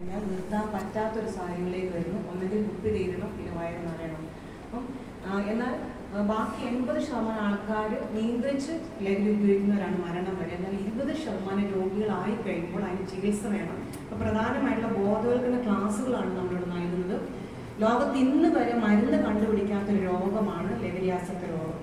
ഞാൻ നിർത്താൻ പറ്റാത്തൊരു സാഹചര്യങ്ങളിലേക്ക് വരുന്നു. ഒന്നെങ്കിൽ കുപ്പി തീരണം, പിന്നെ വയറ് നിറയണം. അപ്പം എന്നാൽ ബാക്കി 80% ആൾക്കാർ നിയന്ത്രിച്ച് ലഹരി ഉപയോഗിക്കുന്നവരാണ് മരണം വരെ. എന്നാൽ 20% രോഗികളായി കഴിയുമ്പോൾ അതിന് ചികിത്സ വേണം. അപ്പോൾ പ്രധാനമായിട്ടുള്ള ബോധവൽക്കരണ ക്ലാസ്സുകളാണ് നമ്മളിവിടെ നൽകുന്നത്. ലോകത്ത് ഇന്ന് വരെ മരുന്ന് കണ്ടുപിടിക്കാത്തൊരു രോഗമാണ് ലഹരിയാസക്ത രോഗം.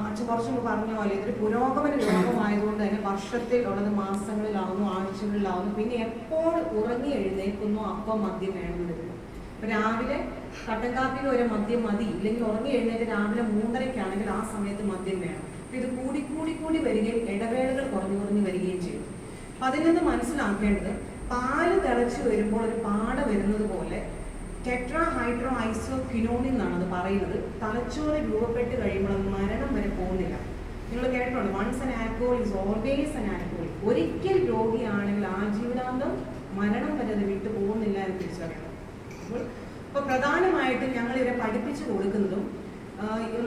അച്ഛൻ കുറച്ച് മുമ്പ് പറഞ്ഞ പോലെ ഇതൊരു പുരോഗമന രോഗമായതുകൊണ്ട് തന്നെ വർഷത്തിൽ ഉള്ളത് മാസങ്ങളിലാവുന്നു, ആഴ്ചകളിലാവുന്നു. പിന്നെ എപ്പോൾ ഉറങ്ങി എഴുന്നേൽക്കുന്നു അപ്പം മദ്യം വേണമെന്ന് വരും. ഇപ്പം രാവിലെ കട്ടൻ കാപ്പിയിൽ ഒരു മദ്യം മതി, ഇല്ലെങ്കിൽ ഉറങ്ങി എഴുന്നേറ്റ് രാവിലെ 3:30-ക്കാണെങ്കിൽ ആ സമയത്ത് മദ്യം വേണം. അപ്പം ഇത് കൂടി വരികയും ഇടവേളകൾ കുറഞ്ഞു വരികയും ചെയ്യും. അപ്പം അതിൽ നിന്ന് മനസ്സിലാക്കേണ്ടത് പാല് തിളച്ച് വരുമ്പോൾ ഒരു പാട വരുന്നത് പോലെ ടെട്രാ ഹൈഡ്രോ ഐസോക്വിനോൺ എന്നാണ് അത് പറയുന്നത്. തലച്ചോറ് രൂപപ്പെട്ട് കഴിയുമ്പോൾ അത് മരണം വരെ പോകുന്നില്ല. നിങ്ങൾ കേട്ടിട്ടുണ്ട്, once an alcohol is always an alcohol. ഒരിക്കൽ രോഗിയാണെങ്കിൽ ആജീവനാന്തം മരണം വരെ അത് വിട്ടു പോകുന്നില്ല എന്ന് തിരിച്ചറിയണം. അപ്പോൾ പ്രധാനമായിട്ടും ഞങ്ങൾ ഇവരെ പഠിപ്പിച്ചു കൊടുക്കുന്നതും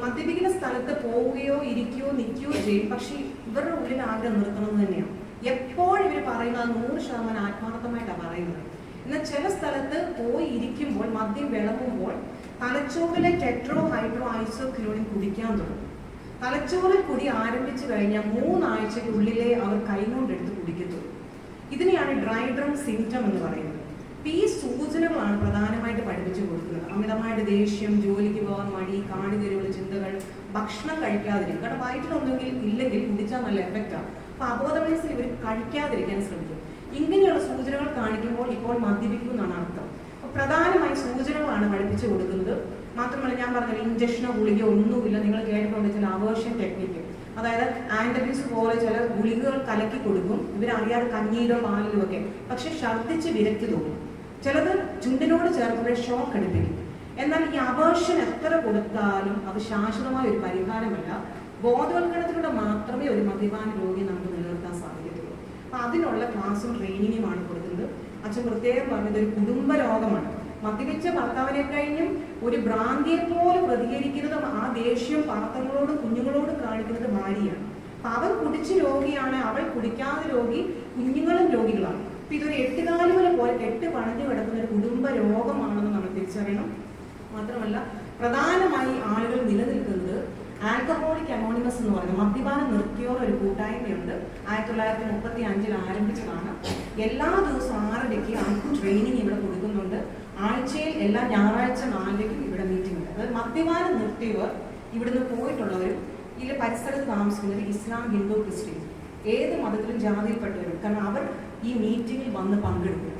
മദ്യപിക്കുന്ന സ്ഥലത്ത് പോവുകയോ ഇരിക്കുകയോ നിൽക്കുകയോ ചെയ്യും. പക്ഷേ ഇവരുടെ ഉള്ളിൽ ആഗ്രഹം നിർത്തണമെന്ന് തന്നെയാണ്. എപ്പോഴും ഇവർ പറയുന്നത് 100% ആത്മാർത്ഥമായിട്ടാണ് പറയുന്നത്. എന്നാൽ ചില സ്ഥലത്ത് പോയി ഇരിക്കുമ്പോൾ മദ്യം വിളമ്പുമ്പോൾ തലച്ചോറിലെ ടെട്രോ ഹൈഡ്രോ ഐസോക്വിനോൺ കുടിക്കാൻ തുടങ്ങും. തലച്ചോറിൽ കുടി ആരംഭിച്ചു കഴിഞ്ഞാൽ 3 ആഴ്ചയ്ക്കുള്ളിലേ അവർ കൈകൊണ്ടെടുത്ത് കുടിക്കത്തുള്ളൂ. ഇതിനെയാണ് ഡ്രൈ ഡ്രം സിംറ്റം എന്ന് പറയുന്നത്. ഈ സൂചനകളാണ് പ്രധാനമായിട്ട് പഠിപ്പിച്ചു കൊടുക്കുന്നത്. അമിതമായിട്ട് ദേഷ്യം, ജോലിക്ക് പോകാൻ മടി, കാടുകരുള്ള ചിന്തകൾ, ഭക്ഷണം കഴിക്കാതിരിക്കും. കാരണം വയറ്റിലൊന്നെങ്കിൽ ഇല്ലെങ്കിൽ കുടിച്ചാൽ നല്ല എഫക്റ്റാണ്. അപ്പൊ അബോധമനസ്സിൽ ഇവർ കഴിക്കാതിരിക്കാൻ ശ്രമിക്കും. ഇങ്ങനെയുള്ള സൂചനകൾ കാണിക്കുമ്പോൾ ഇപ്പോൾ മദ്യപിക്കും എന്നാണ് അർത്ഥം. അപ്പൊ പ്രധാനമായി സൂചനകളാണ് പഠിപ്പിച്ചു കൊടുക്കുന്നത്. മാത്രമല്ല ഞാൻ പറഞ്ഞത് ഇഞ്ചക്ഷനോ ഗുളികയോ ഒന്നുമില്ല. നിങ്ങൾ കേട്ടിട്ടുണ്ട് ചില അവേർഷൻ ടെക്നിക്ക്, അതായത് ആന്റബീസ് പോലെ ചില ഗുളികകൾ കലക്കി കൊടുക്കും. ഇവരറിയാതെ കഞ്ഞിയിലോ പാലിലോ ഒക്കെ. പക്ഷെ ഛർദ്ദിച്ച് വിരക്തി തോന്നും. ചിലത് ചുണ്ടിനോട് ചേർക്കുമ്പോൾ ഷോക്ക് എടുപ്പിക്കും. എന്നാൽ ഈ അവേർഷൻ എത്ര കൊടുത്താലും അത് ശാശ്വതമായ ഒരു പരിഹാരമല്ല. ബോധവൽക്കരണത്തിലൂടെ മാത്രമേ ഒരു മദ്യപാന രോഗിയെ നമുക്ക് നിലനിർത്താൻ സാധിക്കത്തുള്ളൂ. അപ്പൊ അതിനുള്ള ക്ലാസ്സും ട്രെയിനിങ്ങുമാണ് കൊടുക്കുന്നത്. അച്ഛൻ പ്രത്യേകം പറഞ്ഞത് ഒരു കുടുംബ രോഗമാണ്. മദ്യപിച്ച ഭർത്താവിനെ കഴിഞ്ഞും ഒരു ഭ്രാന്തിയെ പോലെ പ്രതികരിക്കുന്നതും ആ ദേഷ്യം പാത്രങ്ങളോടും കുഞ്ഞുങ്ങളോടും കാണിക്കുന്നത് ഭാര്യയാണ്. അപ്പൊ അവൻ കുടിച്ച് രോഗിയാണ്, അവൾ കുടിക്കാതെ രോഗി, കുഞ്ഞുങ്ങളും രോഗികളാണ്. അപ്പൊ ഇതൊരു 8 കാലുകളെ പോലെ കെട്ട് പണഞ്ഞു കിടക്കുന്ന ഒരു കുടുംബ രോഗമാണെന്ന് നമ്മൾ തിരിച്ചറിയണം. മാത്രമല്ല പ്രധാനമായി ആളുകൾ നിലനിൽക്കുന്നത് ആൽക്കഹോളിക് അനോണിമസ് എന്ന് പറയുന്നത് മദ്യപാനം നിർത്തിയോളം ഒരു കൂട്ടായ്മയുണ്ട്. 1935 ആരംഭിച്ചതാണ്. എല്ലാ ദിവസവും 6:30 ആൾക്ക് ട്രെയിനിങ് ഇവിടെ കൊടുക്കുന്നുണ്ട്. ആഴ്ചയിൽ എല്ലാ ഞായറാഴ്ച 4:00 ഇവിടെ മീറ്റിംഗ് ഉണ്ട്. അതായത് മദ്യപാനം നിർത്തിയവർ ഇവിടുന്ന് പോയിട്ടുള്ളവരും ഇതിൽ പരിസരത്ത് താമസിക്കുന്നവർ ഇസ്ലാം, ഹിന്ദു, ക്രിസ്ത്യൻ, ഏത് മതത്തിലും ജാതിയിൽപ്പെട്ടവരും. കാരണം അവർ ഈ മീറ്റിങ്ങിൽ വന്ന് പങ്കെടുക്കും.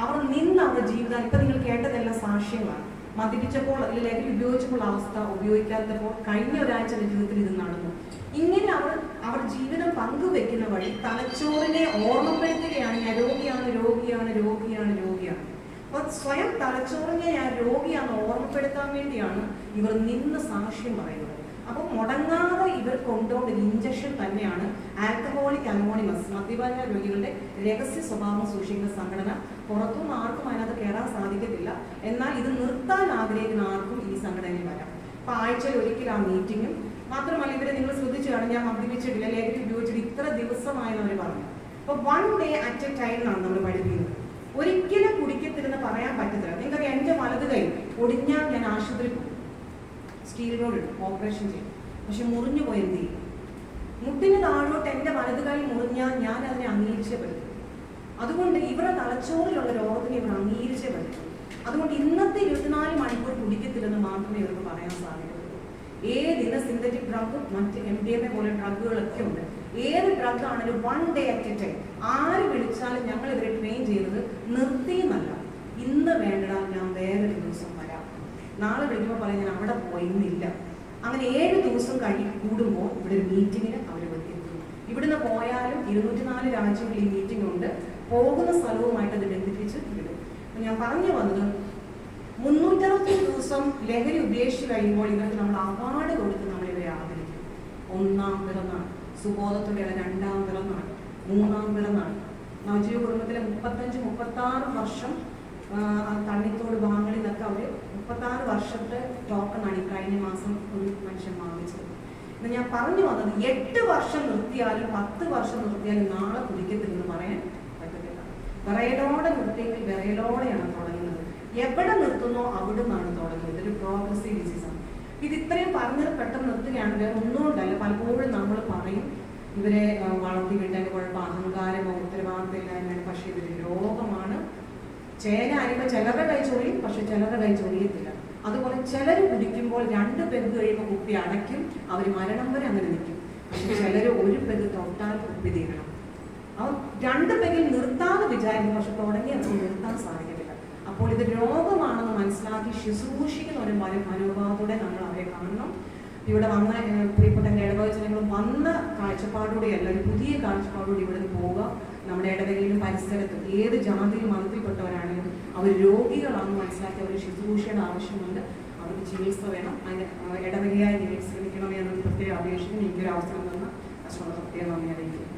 അവർ നിന്ന് അവരുടെ ജീവിതം, ഇപ്പൊ നിങ്ങൾ കേട്ടതെല്ലാം സാക്ഷ്യങ്ങളാണ്. മദ്യപിച്ചപ്പോൾ അതിൽ ലഹരി ഉപയോഗിച്ചപ്പോൾ അവസ്ഥ, ഉപയോഗിക്കാത്തപ്പോൾ കഴിഞ്ഞ ഒരാഴ്ച ജീവിതത്തിൽ ഇത് നടന്നു. ഇങ്ങനെ അവർ ജീവിതം പങ്കുവെക്കുന്ന വഴി തലച്ചോറിനെ ഓർമ്മപ്പെടുത്തുകയാണ് ഞാൻ രോഗിയാണ്. അപ്പൊ സ്വയം തലച്ചോറിനെ ഞാൻ രോഗിയാണെന്ന് ഓർമ്മപ്പെടുത്താൻ വേണ്ടിയാണ് ഇവർ നിന്ന് സാക്ഷ്യം പറയുന്നത്. അപ്പൊ മുടങ്ങാതെ ഇവർ കൊണ്ടുപോകുന്ന ഇഞ്ചക്ഷൻ തന്നെയാണ് ആൽക്കഹോളിക് അനോണിമസ്, മദ്യപാന രോഗികളുടെ രഹസ്യ സ്വഭാവം സൂക്ഷിക്കുന്ന സംഘടന. പുറത്തുനിന്ന് ആർക്കും അതിനകത്ത് കയറാൻ സാധിക്കത്തില്ല. എന്നാൽ ഇത് നിർത്താൻ ആഗ്രഹിക്കുന്ന ആർക്കും ഈ സംഘടനയിൽ വരാം. അപ്പൊ ആഴ്ചയിൽ ഒരിക്കൽ ആ മീറ്റിങ്ങും. മാത്രമല്ല ഇവരെ നിങ്ങൾ ശ്രദ്ധിച്ചു കാണും, ഞാൻ മദ്യപിച്ചിട്ടില്ല, ലഹരി ഉപയോഗിച്ചിട്ട് ഇത്ര ദിവസമായെന്ന് അവർ പറഞ്ഞു. അപ്പൊ 1 day at a time എന്നാണ് നമ്മൾ പഠിപ്പിക്കുന്നത്. ഒരിക്കലും കുടിക്കത്തില്ലെന്ന് പറയാൻ പറ്റത്തില്ല. നിങ്ങൾക്ക് എന്റെ വലത് കൈ ഒടിഞ്ഞാൽ ഞാൻ ആശുപത്രി പോകും, സ്റ്റീൽ റോഡ് ഓപ്പറേഷൻ ചെയ്യും. പക്ഷെ മുറിഞ്ഞു പോയി എന്ത് ചെയ്യും? മുട്ടിന് താഴോട്ട് എന്റെ വലത് കൈ മുറിഞ്ഞാൽ ഞാൻ അതിനെ അംഗീകരിച്ചേ പറ്റും. അതുകൊണ്ട് ഇവരുടെ തലച്ചോറിലുള്ള രോഗത്തിന് ഇവർ അംഗീകരിച്ചേ പറ്റും. അതുകൊണ്ട് ഇന്നത്തെ 24 മണിക്കൂർ കുടിക്കത്തില്ലെന്ന് മാത്രമേ ഇവർക്ക് പറയാൻ സാധിക്കത്തുള്ളൂ. ഏതിന സിന്തറ്റിക് ഡ്രഗ്, മറ്റ് MDMA പോലെ ഡ്രഗുകളൊക്കെ ഉണ്ട്. ഏത് ഡ്രഗ് ആണെങ്കിലും 1 day at a time. ആര് വിളിച്ചാലും ഞങ്ങൾ ഇവരെ ട്രെയിൻ ചെയ്യുന്നത് നിർത്തിയെന്നല്ല, ഇന്ന് വേണ്ടടാ ഞാൻ വേറൊരു ദിവസം വരാം, നാളെ വിളിക്കുമ്പോൾ പറയാം ഞാൻ അവിടെ പോയിന്നില്ല. അങ്ങനെ 7 ദിവസം കൂടുമ്പോൾ ഇവിടെ ഒരു മീറ്റിങ്ങിന് അവർ എത്തുന്നു. ഇവിടുന്ന് പോയാലും 204 രാജ്യങ്ങളിൽ ഈ മീറ്റിംഗ് ഉണ്ട്. പോകുന്ന സ്ഥലവുമായിട്ട് അത് ബന്ധിപ്പിച്ച് വിടും. ഞാൻ പറഞ്ഞു വന്നത് 360 ദിവസം ലഹരി ഉപേക്ഷിച്ച് കഴിയുമ്പോൾ ഇവർക്ക് നമ്മൾ അവാർഡ് കൊടുത്ത് നമ്മൾ ഇവരെ ആദരിക്കും. 1ാം പിറന്നാൾ, സുബോധത്തോടെയുള്ള 2ാം പിറന്നാൾ, 3ാം പിറന്നാൾ. നവജീവ കുടുംബത്തിലെ 35-36 വർഷം തണ്ണിത്തോട് ഭാഗങ്ങളിൽ നിന്നൊക്കെ അവർ 36 വർഷത്തെ ടോക്കണാണ് ഈ കഴിഞ്ഞ മാസം ഒരു മനുഷ്യൻ വാങ്ങിച്ചത്. എന്ന് ഞാൻ പറഞ്ഞു വന്നത് 8 വർഷം നിർത്തിയാലും 10 വർഷം നിർത്തിയാലും നാളെ കുടിക്കത്തില്ലെന്ന് പറയാൻ പറ്റത്തില്ല. വിറയലോടെ നിർത്തിയെങ്കിൽ വിറയലോടെയാണ് തുടങ്ങുന്നത്. എവിടെ നിർത്തുന്നോ അവിടെ നിന്നാണ് തുടങ്ങുന്നത്. ഒരു പ്രോഗ്രസീവ് ഡിസീസാണ് ഇത്. ഇത്രയും പറഞ്ഞത് പെട്ടെന്ന് നിർത്തുകയാണ്, വേറെ ഒന്നും കൊണ്ടല്ല. പലപ്പോഴും നമ്മൾ പറയും ഇവരെ വളർത്തി വിട്ടതിന് കുഴപ്പം അഹങ്കാരമോ ഉത്തരവാദിത്തമില്ലായ്മയാണ്. പക്ഷെ ഇതൊരു രോഗമാണ്. ചേന അരിയുമ്പോൾ ചിലരുടെ കൈ ചൊറിയും, പക്ഷെ ചിലരുടെ കൈ ചൊറിയത്തില്ല. അതുപോലെ ചിലർ കുടിക്കുമ്പോൾ 2 പെഗ് കഴിയുമ്പോൾ കുപ്പി അടയ്ക്കും, അവർ മരണം വരെ അങ്ങനെ നിൽക്കും. പക്ഷെ ചിലർ 1 പെഗ് തൊട്ടാൽ കുപ്പി തീരണം. അവർ 2 പെഗിൽ നിർത്താതെ വിചാരിക്കും, പക്ഷെ തുടങ്ങി അത് നിർത്താൻ സാധിക്കത്തില്ല. അപ്പോൾ ഇത് രോഗമാണെന്ന് മനസ്സിലാക്കി ശുശ്രൂഷിക്കുന്ന ഒരു മനോഭാവത്തോടെ നമ്മൾ അവരെ കാണണം. ഇവിടെ വന്ന പ്രിയപ്പെട്ട എൻ്റെ ഇടവചനങ്ങളും വന്ന കാഴ്ചപ്പാടോടെയല്ല, ഒരു പുതിയ കാഴ്ചപ്പാടോടെ ഇവിടെ നിന്ന് പോവുക. നമ്മുടെ ഇടവകയിലും പരിസരത്തും ഏത് ജാതിയിലും മതത്തിൽപ്പെട്ടവരാണെങ്കിലും അവർ രോഗികളാണെന്ന് മനസ്സിലാക്കി അവർ ശുശ്രൂഷയുടെ ആവശ്യമുണ്ട്. അവർക്ക് ചികിത്സ വേണം. അതിന് ഇടവകയായി ശ്രമിക്കണമെന്ന് പ്രത്യേക അപേക്ഷിക്കുന്നു. എനിക്കൊരു അവസരം തന്ന അശ്വത പ്രത്യേകം നന്ദി അറിയിക്കുന്നു.